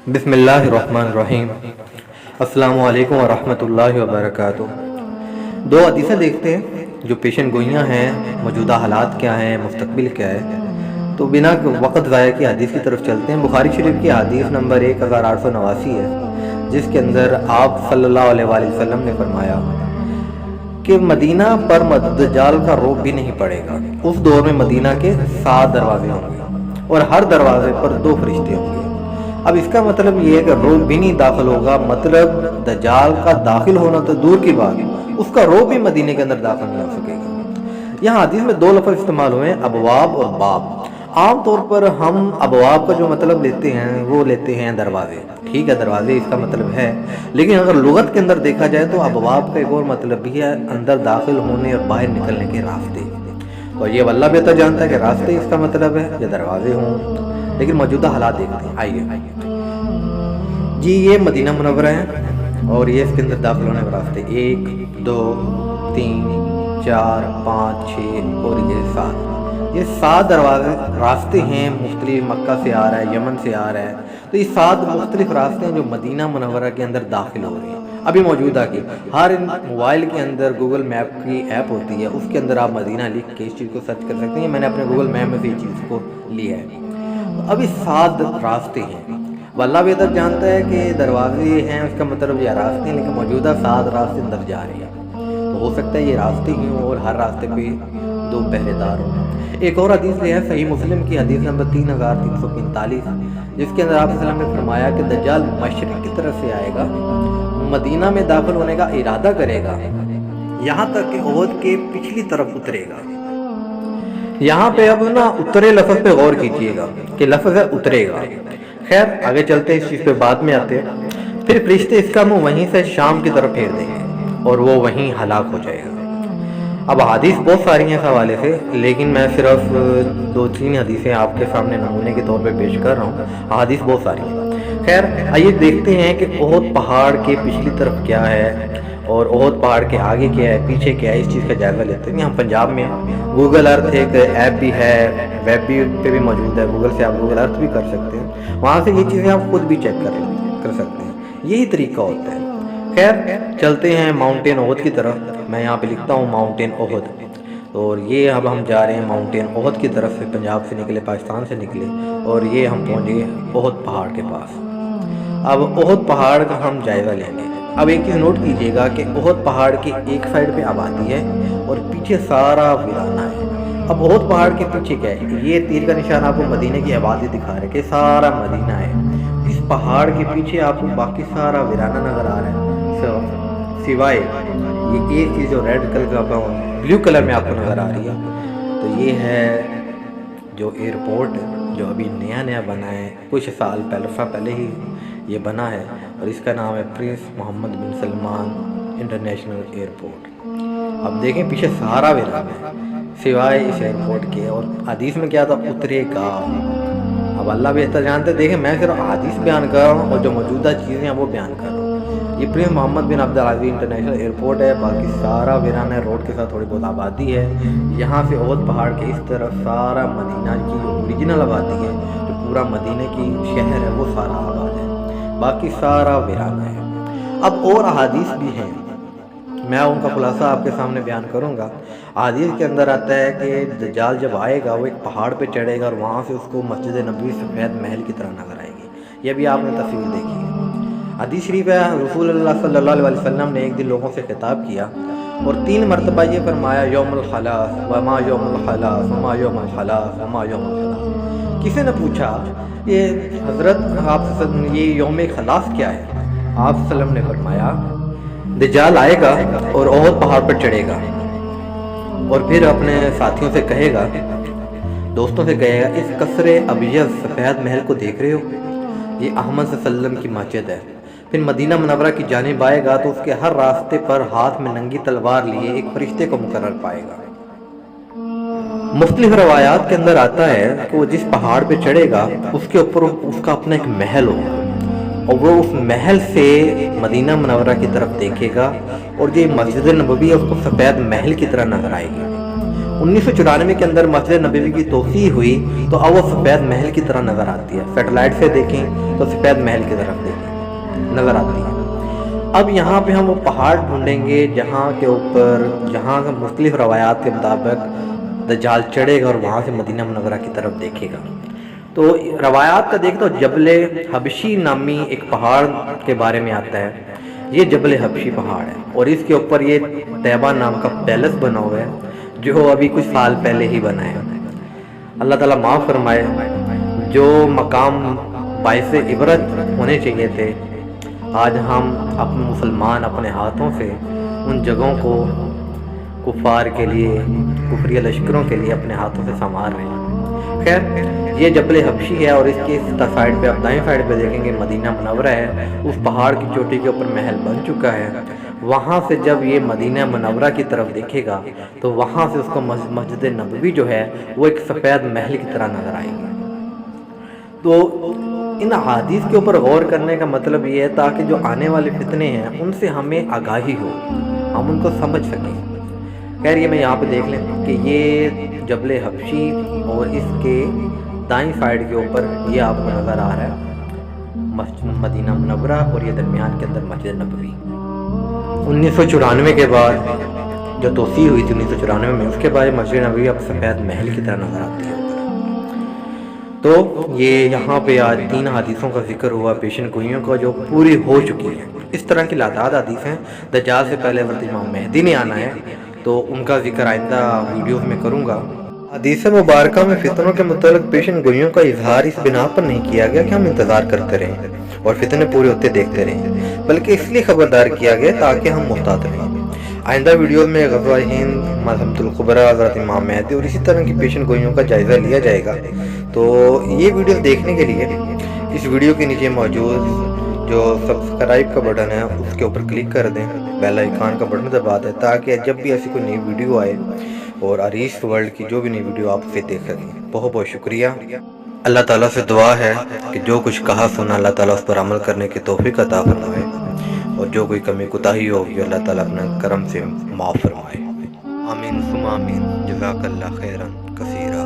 बिस्मिल्लाहिर्रहमानिर्रहीम। अस्सलामु अलैकुम वरहमतुल्लाहि वबरकातुह। दो हदीसें देखते हैं जो पेशन गोइयाँ हैं, मौजूदा हालात क्या हैं, मुस्तकबिल क्या है। तो बिना वक्त ज़ाया की हदीस की तरफ चलते हैं। बुखारी शरीफ की हदीस नंबर 1889 है, जिसके अंदर आप सल्लल्लाहु अलैहि वसल्लम ने फरमाया कि मदीना पर दज्जाल का रोब भी नहीं पड़ेगा। उस दौर में मदीना के 7 दरवाजे होंगे और हर दरवाजे पर 2 फरिश्ते होंगे। अब इसका मतलब ये है कि रोब भी नहीं दाखिल होगा, मतलब दज्जाल का दाखिल होना तो दूर की बात, उसका रोब भी मदीने के अंदर दाखिल नहीं हो सकेगा। यहाँ हदीस में 2 लफ्ज़ इस्तेमाल हुए हैं, अबवाब और बाब। आम तौर पर हम अबवाब का जो मतलब लेते हैं वो लेते हैं दरवाजे। ठीक है, दरवाजे इसका मतलब है, लेकिन अगर लुगत के अंदर देखा जाए तो अबवाब का एक और मतलब भी है, अंदर दाखिल होने और बाहर निकलने के रास्ते। और ये अल्लाह बेहतर जानता है कि रास्ते इसका मतलब है या दरवाजे हों, लेकिन मौजूदा हालात देखते हैं। आइए जी, ये मदीना मुनव्वरा है और ये इसके अंदर दाखिल होने के रास्ते 1 2 3 4 5 6 और ये 7, ये 7 दरवाजे रास्ते हैं। मुख्तलिफ मक्का से आ रहा है, यमन से आ रहा है, तो ये 7 मुख्तलिफ रास्ते हैं जो मदीना मुनव्वरा के अंदर दाखिल हो रहे हैं। अभी मौजूदा की हर मोबाइल के अंदर गूगल मैप की ऐप होती है, उसके अंदर आप मदीना लिख के इस चीज़ को सर्च कर सकते हैं। मैंने अपने गूगल मैप में से ये चीज़ को लिया है। तो अभी 7 रास्ते हैं। अल्लाह बेहतर जानता है कि दरवाजे हैं उसका मतलब ये रास्ते हैं, लेकिन मौजूदा 7 रास्ते अंदर जा रहे हैं। तो हो सकता है ये रास्ते ही हों और हर रास्ते पे 2 पहरेदार हों। एक और हदीस है सही मुस्लिम की हदीस नंबर 3345, जिसके अंदर आप सल्लल्लाहु अलैहि वसल्लम ने फरमाया कि दज्जाल मशरिक की तरफ से आएगा, मदीना में दाखिल होने का इरादा करेगा, यहाँ तक कि ओहद के पिछली तरफ उतरेगा। यहाँ पे अब ना उतरे लफ्ज़ पे गौर कीजिएगा कि लफ्ज़ है उतरेगा। खैर आगे चलते हैं, इस चीज़ पे बाद में आते हैं। फिर फरिश्ते इसका मुँह वहीं से शाम की तरफ फेर देंगे और वो वहीं हलाक हो जाएगा। अब हदीस बहुत सारी हैं इस हवाले से, लेकिन मैं सिर्फ 2-3 हदीसें आपके सामने नमूने के तौर पे पेश कर रहा हूँ। हदीस बहुत सारी हैं। खैर आइए देखते हैं कि ओहद पहाड़ के पिछली तरफ क्या है और ओहद पहाड़ के आगे क्या है, पीछे क्या है, इस चीज़ का जायज़ा लेते हैं। हम पंजाब में हैं, गूगल अर्थ एक ऐप भी है, वेब भी पे भी मौजूद है। गूगल से आप गूगल अर्थ भी कर सकते हैं, वहाँ से ये चीज़ें आप खुद भी चेक कर सकते हैं। यही तरीका होता है। खैर चलते हैं माउंटेन ओहद की तरफ। मैं यहाँ पे लिखता हूँ माउंटेन ओहद, और ये अब हम जा रहे हैं माउंटेन ओहद की तरफ से। पंजाब से निकले, पाकिस्तान से निकले, और ये हम पहुँचे ओहद पहाड़ के पास। अब ओहद पहाड़ का हम जायज़ा लेंगे। अब एक चीज़ नोट कीजिएगा कि ओहद पहाड़ की एक साइड पे आबादी है और पीछे सारा वीराना है। अब ओहद पहाड़ के पीछे क्या है, ये तीर का निशान आपको मदीने की आबादी दिखा रहा है कि सारा मदीना है। इस पहाड़ के पीछे आपको बाकी सारा वीराना नज़र आ रहा है, सिवाय ये एक चीज़ जो रेड कलर का ब्लू कलर में आपको नज़र आ रही है। तो ये है जो एयरपोर्ट जो अभी नया बना है, कुछ साल पहले ही ये बना है, और इसका नाम है प्रिंस मोहम्मद बिन सलमान इंटरनेशनल एयरपोर्ट। अब देखें पीछे सारा वीराना है सिवाय इस एयरपोर्ट के। और हदीस में क्या था, उतरेगा। अब अल्लाह बेहतर जानते। देखें मैं सिर्फ हदीस बयान कर रहा हूँ और जो मौजूदा चीज़ें हैं वो बयान कर रहा हूँ। ये प्रिंस मोहम्मद बिन अब्दुल अजीज इंटरनेशनल एयरपोर्ट है, बाकी सारा वीराना है, रोड के साथ थोड़ी बहुत आबादी है। यहाँ से ओहद पहाड़ के इस तरफ सारा मदीना की जो ओरिजिनल आबादी है, जो पूरा मदीने की शहर है, वो सारा आबाद है, बाकी सारा वीराना है। अब और अहादीस भी हैं, मैं उनका खुलासा आपके सामने बयान करूंगा। हदीस के अंदर आता है कि दज्जाल जब आएगा वो एक पहाड़ पे चढ़ेगा और वहाँ से उसको मस्जिद नबवी सफ़ेद महल की तरह नजर आएगी। ये भी आपने तस्वीर देखी है। हदीस शरीफ है, रसूलुल्लाह सल्लल्लाहु अलैहि वसल्लम ने एक दिन लोगों से खिताब किया और 3 मरतबा ये फरमाया, यौमुल खलास वमा यौमुल खलास वमा यौमुल खलास वमा यौमुल खलास। किसी ने पूछा, ये हज़रत आप ये यौम खलास क्या है? आप सल्लम ने फरमाया, दज्जाल आएगा और ओहद पहाड़ पर चढ़ेगा और फिर अपने साथियों से कहेगा, दोस्तों से कहेगा, इस कसरे अबियज़ सफ़ेद महल को देख रहे हो, ये अहमद सल्लम की मस्जिद है। फिर मदीना मुनव्वरा की जानिब आएगा तो उसके हर रास्ते पर हाथ में नंगी तलवार लिए एक फरिश्ते को मुकर्रर पाएगा। मुख्तलिफ रवायात के अंदर आता है कि वो जिस पहाड़ पे चढ़ेगा उसके ऊपर उसका अपना एक महल होगा और वो उस महल से मदीना मुनव्वरा की तरफ देखेगा और जो मस्जिद नबवी है उसको सफ़ेद महल की तरह नजर आएगी। 1994 के अंदर मस्जिद नबवी की तोसी हुई तो अब वो सफ़ेद महल की तरह नज़र आती है। सैटेलाइट से देखें तो सफ़ेद महल की तरफ देखें नज़र आती है। अब यहाँ पे हम वो पहाड़ ढूंढेंगे जहाँ के ऊपर जहाँ मुख्तलिफ रवायात के मुताबिक दज्जाल चढ़ेगा और वहाँ से मदीना मुनव्वरा की तरफ देखेगा। तो रवायात का देखें तो जबल हबशी नामी एक पहाड़ के बारे में आता है। ये जबल हबशी पहाड़ है और इसके ऊपर ये तैबा नाम का पैलेस बना हुआ है जो अभी कुछ साल पहले ही बना है। अल्लाह ताला माफ़ फरमाए, जो मकाम बाइस इबरत होने चाहिए थे, आज हम अपने मुसलमान अपने हाथों से उन जगहों को कुफार के लिए, कुफरिया लश्करों के लिए अपने हाथों से संभाल रहे हैं। खैर, ये जबल हबशी है और इसकी साइड पे, आप दाएं साइड पे देखेंगे मदीना मुनव्वरा है। उस पहाड़ की चोटी के ऊपर महल बन चुका है। वहाँ से जब ये मदीना मुनव्वरा की तरफ देखेगा तो वहाँ से उसको मस्जिद नबवी जो है वो एक सफ़ेद महल की तरह नज़र आएगी। तो इन अहादीस के ऊपर गौर करने का मतलब ये है ताकि जो आने वाले फितने हैं उनसे हमें आगाही हो, हम उनको समझ सकें। खैर, ये मैं यहाँ पे देख लें कि ये जबल हबशी और इसके दाईं साइड के ऊपर ये आपको नज़र आ रहा है मदीना मुनव्वरा और ये दरमियान के अंदर मस्जिद नबवी। 1994 के बाद जो तोसी हुई थी 1994 में, उसके बाद मस्जिद नबवी अब सफ़ेद महल की तरह नज़र आती है। तो ये यहाँ पे आज 3 हदीसों का जिक्र हुआ, पेशन गोइयों का जो पूरी हो चुकी है। इस तरह की लाताद हदीस हैं। दज्जाल से पहले हज़रत इमाम मेहदी ने आना है तो उनका जिक्र आइंदा वीडियोस में करूँगा। हदीस मुबारका में फितनों के मुतालिक पेशन गोइयों का इजहार इस बिना पर नहीं किया गया कि हम इंतज़ार करते रहें और फितने पूरे होते देखते रहें, बल्कि इसलिए खबरदार किया गया ताकि हम मुहतात रहें। आइंदा वीडियो में ग़ज़वा हिंद, मरहमतुल कुबरा, हज़रत इमाम मेहदी और इसी तरह की पेशन गोइयों का जायज़ा लिया जाएगा। तो ये वीडियो देखने के लिए इस वीडियो के नीचे मौजूद जो सब्सक्राइब का बटन है उसके ऊपर क्लिक कर दें, बेल आइकन का बटन दबा दें ताकि जब भी ऐसी कोई नई वीडियो आए और अरीश वर्ल्ड की जो भी नई वीडियो आप उसे देख सकें। बहुत बहुत शुक्रिया। अल्लाह ताला से दुआ है कि जो कुछ कहा सुना अल्लाह ताला उस पर अमल करने की तौफीक अता फरमाए और जो कोई कमी कोताही होगी अल्लाह ताला अपने करम से माफ़ फरमाए। आमीन सुम आमीन। जज़ाकल्लाह खैरन कसीरा।